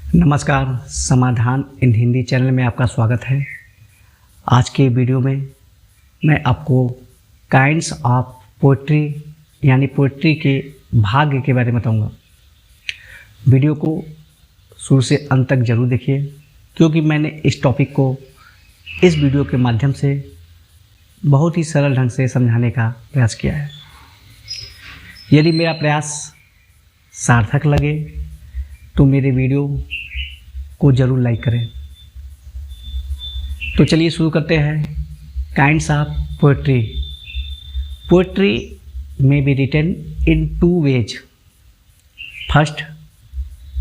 नमस्कार, समाधान इन हिंदी चैनल में आपका स्वागत है। आज के वीडियो में मैं आपको काइंड्स ऑफ पोइट्री यानी पोइट्री के भाग के बारे में बताऊंगा। वीडियो को शुरू से अंत तक जरूर देखिए, क्योंकि मैंने इस टॉपिक को इस वीडियो के माध्यम से बहुत ही सरल ढंग से समझाने का प्रयास किया है। यदि मेरा प्रयास सार्थक लगे तो मेरे वीडियो को ज़रूर लाइक करें। तो चलिए शुरू करते हैं। Kinds of poetry. Poetry may be written in two ways. First,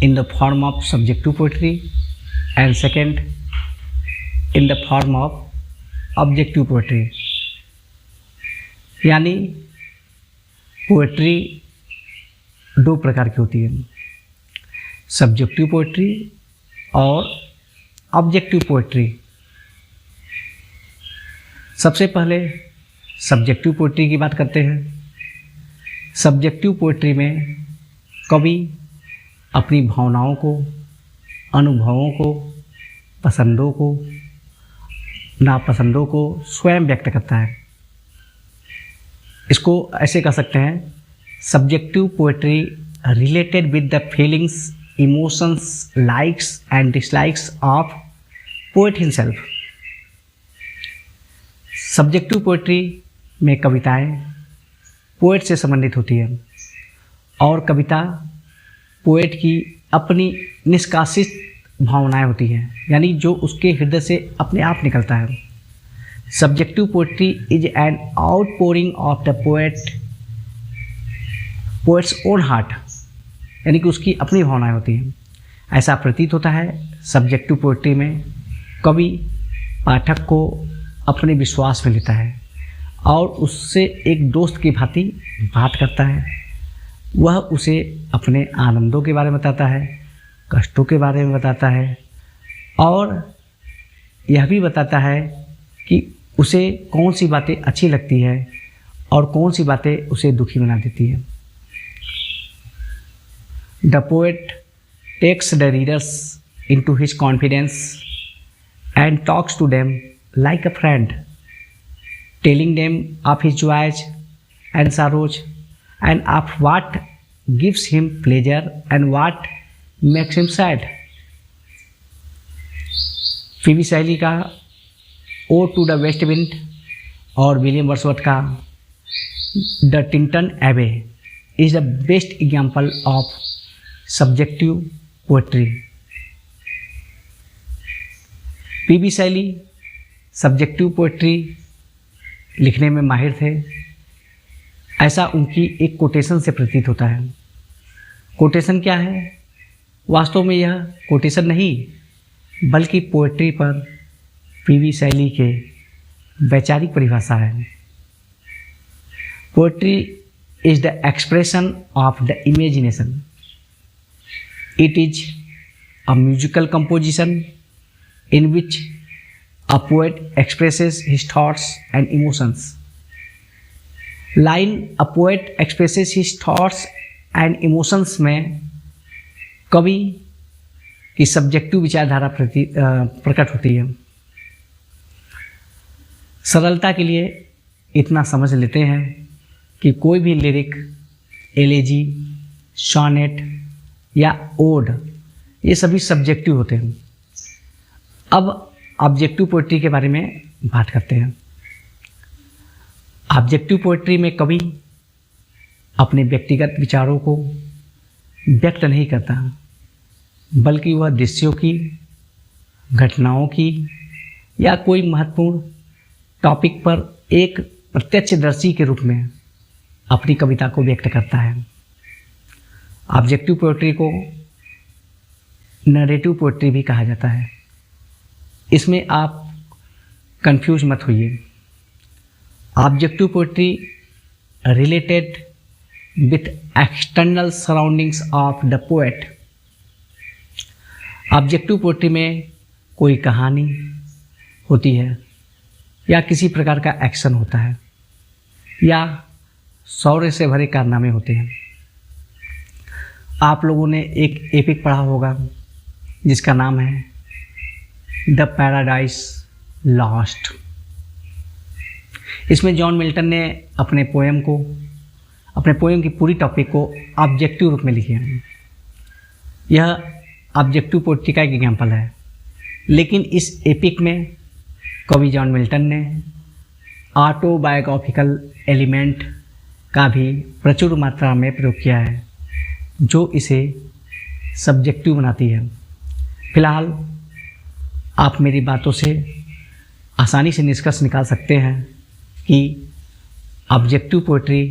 in the form of subjective poetry, and second, in the form of objective poetry. यानी पोएट्री दो प्रकार की होती है, सब्जेक्टिव पोएट्री और ऑब्जेक्टिव पोएट्री। सबसे पहले सब्जेक्टिव पोएट्री की बात करते हैं। सब्जेक्टिव पोएट्री में कवि अपनी भावनाओं को, अनुभवों को, पसंदों को, नापसंदों को स्वयं व्यक्त करता है। इसको ऐसे कह सकते हैं, subjective poetry related with the feelings, emotions, likes and dislikes of poet himself. Subjective poetry में कविताएं पोएट से संबंधित होती है और कविता पोएट की अपनी निष्कासित भावनाएं होती हैं, यानी जो उसके हृदय से अपने आप निकलता है। Subjective poetry is an outpouring of the poets own heart, यानी कि उसकी अपनी भावनाएं होती हैं। ऐसा प्रतीत होता है सब्जेक्टिव पोएट्री में कवि पाठक को अपने विश्वास में लेता है और उससे एक दोस्त की भांति बात करता है। वह उसे अपने आनंदों के बारे में बताता है, कष्टों के बारे में बताता है और यह भी बताता है कि उसे कौन सी बातें अच्छी लगती है और कौन सी बातें उसे दुखी बना देती है। The poet takes the readers into his confidence and talks to them like a friend, telling them of his joys and sorrows and of what gives him pleasure and what makes him sad. PB Shelley का ode to the west wind और William Wordsworth का the Tintern Abbey is the best example of subjective poetry. PB Shelley subjective poetry लिखने में माहिर थे, ऐसा उनकी एक कोटेशन से प्रतीत होता है। कोटेशन क्या है? वास्तव में यह कोटेशन नहीं बल्कि पोएट्री पर पीबी शैली के वैचारिक परिभाषा है। Poetry is the expression of the imagination. It is a musical composition in which a poet expresses his thoughts and emotions. Line a poet expresses his thoughts and emotions में कवि की subjective विचारधारा प्रकट होती है। सरलता के लिए इतना समझ लेते हैं कि कोई भी लिरिक, एलेजी, सॉनेट या ओड, ये सभी सब्जेक्टिव होते हैं। अब ऑब्जेक्टिव पोएट्री के बारे में बात करते हैं। ऑब्जेक्टिव पोएट्री में कवि अपने व्यक्तिगत विचारों को व्यक्त नहीं करता, बल्कि वह दृश्यों की, घटनाओं की या कोई महत्वपूर्ण टॉपिक पर एक प्रत्यक्षदर्शी के रूप में अपनी कविता को व्यक्त करता है। ऑब्जेक्टिव पोएट्री को नरेटिव पोएट्री भी कहा जाता है। इसमें आप कंफ्यूज मत होइए। Objective poetry related with external surroundings of the poet. Objective poetry में कोई कहानी होती है या किसी प्रकार का एक्शन होता है या शौर्य से भरे कारनामे होते हैं। आप लोगों ने एक एपिक पढ़ा होगा जिसका नाम है द पैराडाइज लॉस्ट। इसमें जॉन मिल्टन ने अपने पोएम की पूरी टॉपिक को ऑब्जेक्टिव रूप में लिखे हैं। यह ऑब्जेक्टिव पोएट्री का एक एग्जाम्पल है, लेकिन इस एपिक में कवि जॉन मिल्टन ने ऑटोबायोग्राफिकल एलिमेंट का भी प्रचुर मात्रा में प्रयोग किया है, जो इसे सब्जेक्टिव बनाती है। फिलहाल आप मेरी बातों से आसानी से निष्कर्ष निकाल सकते हैं कि ऑब्जेक्टिव पोएट्री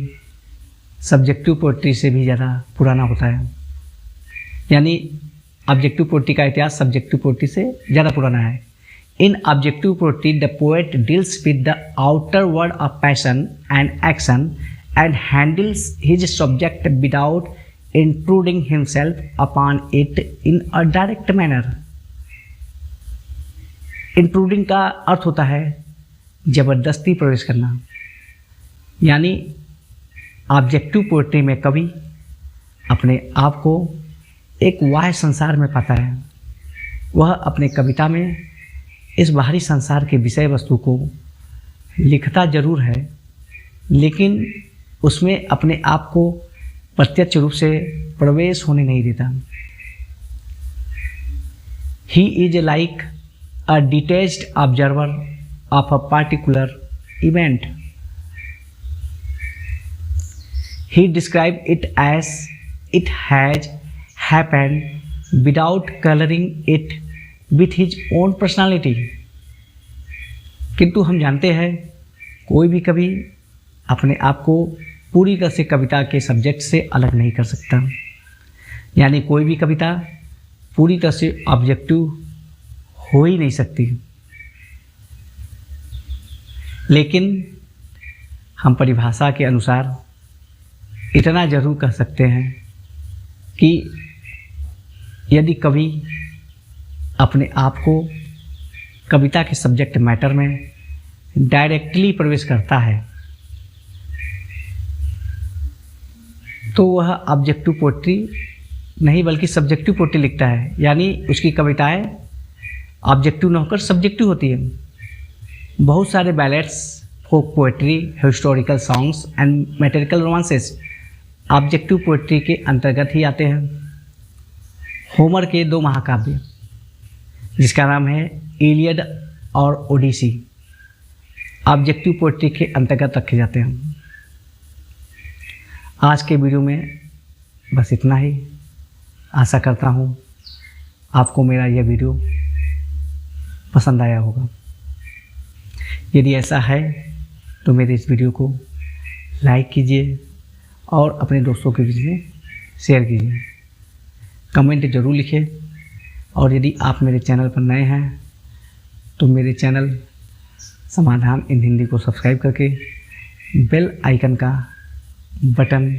सब्जेक्टिव पोएट्री से भी ज़्यादा पुराना होता है, यानी ऑब्जेक्टिव पोएट्री का इतिहास सब्जेक्टिव पोएट्री से ज़्यादा पुराना है। In objective poetry the poet deals with the outer world of passion and action and handles his subject without intruding himself upon it in a direct manner. Intruding का अर्थ होता है ज़बरदस्ती प्रवेश करना, यानी ऑब्जेक्टिव पोएट्री में कवि अपने आप को एक बाह्य संसार में पाता है। वह अपने कविता में इस बाहरी संसार के विषय वस्तु को लिखता जरूर है, लेकिन उसमें अपने आप को प्रत्यक्ष रूप से प्रवेश होने नहीं देता। He is like a detached observer of a particular event. He described it as it has happened without coloring it with his own personality। किंतु हम जानते हैं कोई भी कवि अपने आप को पूरी तरह से कविता के सब्जेक्ट से अलग नहीं कर सकता, यानी कोई भी कविता पूरी तरह से ऑब्जेक्टिव हो ही नहीं सकती। लेकिन हम परिभाषा के अनुसार इतना जरूर कह सकते हैं कि यदि कवि अपने आप को कविता के सब्जेक्ट मैटर में डायरेक्टली प्रवेश करता है तो वह ऑब्जेक्टिव पोएट्री नहीं बल्कि सब्जेक्टिव पोएट्री लिखता है, यानी उसकी कविताएं ऑब्जेक्टिव न होकर सब्जेक्टिव होती है। बहुत सारे ballads, folk poetry, historical songs and metrical romances objective poetry के अंतर्गत ही आते हैं। होमर के 2 महाकाव्य जिसका नाम है इलियड और ओडिसी ऑब्जेक्टिव पोएट्री के अंतर्गत रखे जाते हैं। आज के वीडियो में बस इतना ही। आशा करता हूँ आपको मेरा यह वीडियो पसंद आया होगा। यदि ऐसा है तो मेरे इस वीडियो को लाइक कीजिए और अपने दोस्तों के बीच में शेयर कीजिए। कमेंट ज़रूर लिखें, और यदि आप मेरे चैनल पर नए हैं तो मेरे चैनल समाधान इन हिंदी को सब्सक्राइब करके बेल आइकन का बटन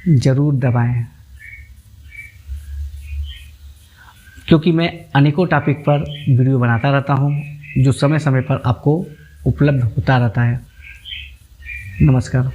ज़रूर दबाएं, क्योंकि मैं अनेकों टॉपिक पर वीडियो बनाता रहता हूं जो समय समय पर आपको उपलब्ध होता रहता है। नमस्कार।